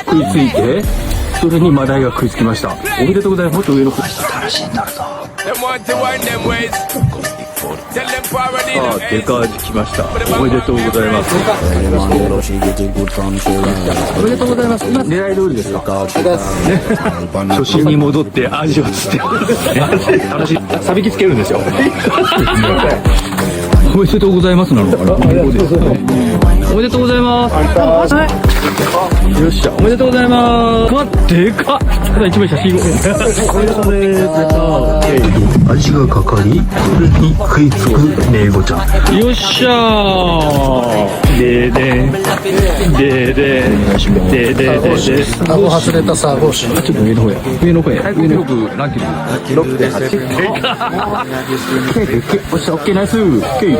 食いついて、それにマダイが食いつきました。おめでとうございます。もっと上の方。楽しいになるぞ。デカアジ来ました。おめでとうございます。おめでとうございます。今狙い通りですか？ね、初心に戻ってアジを釣って楽しい。さびきつけるんですよ。おめでとうございますなのかな。おめでとうございます。よっしゃ、おめでとうございます。でかっ。ただ一枚写真を。おめでとうです。味がかかり、それに食いつくネゴちゃん。よっしゃー。ででん。ででん。でででで。顎外れたサーゴシ。ちょっと上の方や。上の方や。最高記録何キロ？6.8。でかっ。オッケーナイス。オッケー。